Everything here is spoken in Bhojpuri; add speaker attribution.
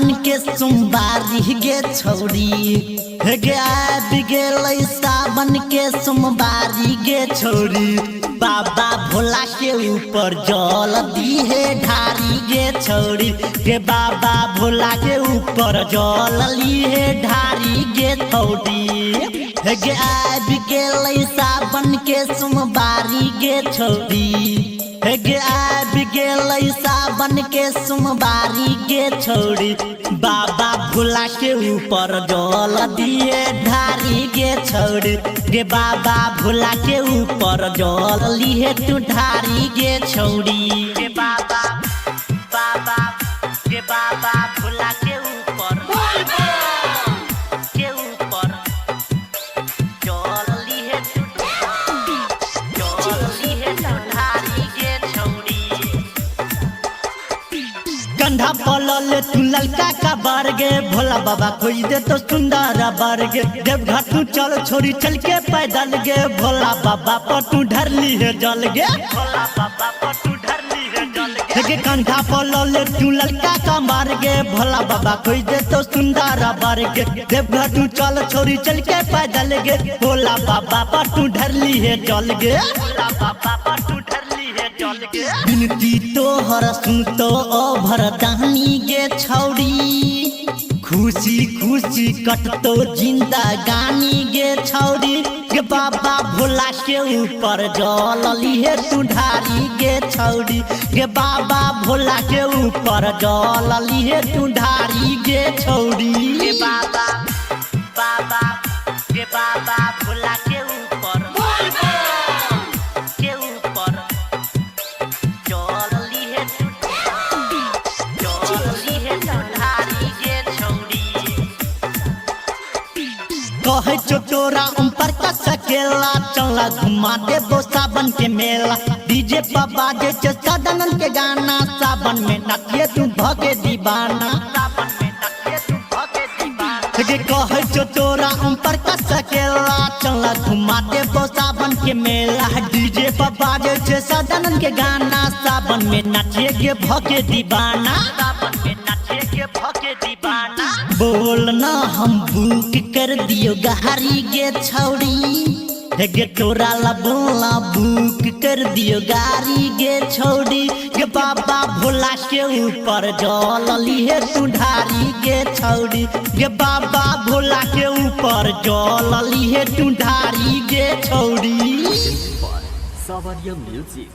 Speaker 1: सावन के सोमवारी गे छौरी गे आबि गेलै सावन के सोमवारी गे छौरी बाबा भोला के ऊपर जल दिहे ढारी गे छौरी गे बाबा भोला के ऊपर जल लिहे ढारी गे छौरी गे आबि गेलै सावन के सोमवारी गे छौरी गे आबि गेलै सावन के सोमवारी गे छौरी बाबा भोला के ऊपर जल दिए ढारी गे छौरी गे बाबा भोला के ऊपर जल लिए तू ढारी गे छौरी गे बाबा बाबा गे बाबा भोला के ऊपर जल लिए तू ढारी गे छौरी कंधा पलले तू ललका का बारगे भोला बाबा खोज दे तो सुंदर बारगे देवघाट तू चल छोरी चल के पैदल गे भोला बाबा पर तू ढरली है जल गे भोला बाबा पर तू ढरली है जल गे कंधा पलले तू ललका का मारगे भोला बाबा खोज दे तो सुंदर बारगे देवघाट तू चल छोरी चल के पैदल गे भोला बाबा पर तू ढरली है जल गे भोला बाबा पर तू ढरली है जल गे बिनती तोहर सुन तो भरदानी गे छौरी खुशी खुशी कटतो जिंदगानी गे छौरी गे बाबा भोला के ऊपर जल लिहे तू ढारी गे छौरी गे बाबा भोला के ऊपर जल लिहे तू ढारी गे छौरी गे बाबा बाबा गे बाबा भोला के ऊपर कहे चोटोरा ऊपर का सकेला चला घुमा दे वो सावन के मेला डीजे पर बाजे सदनन के गाना सावन में नचिए तू भगे दीवाना सावन में नचिए तू भगे दीवाना कहे चोटोरा ऊपर का सकेला चला घुमा दे वो सावन के मेला डीजे पर बाजे सदनन के गाना सावन में नचिए के भगे दीवाना सावन में नचिए के भगे दीवाना बोलना हम बुक कर दियो गाड़ी गे छौरी गे तोरा ला बोला बुक कर दियो गाड़ी गे छौरी गे बाबा भोला के ऊपर जल लिहे तू ढारी गे छौरी गे बाबा भोला के ऊपर जल लिहे तू ढारी गे छौरी
Speaker 2: Savan Young Music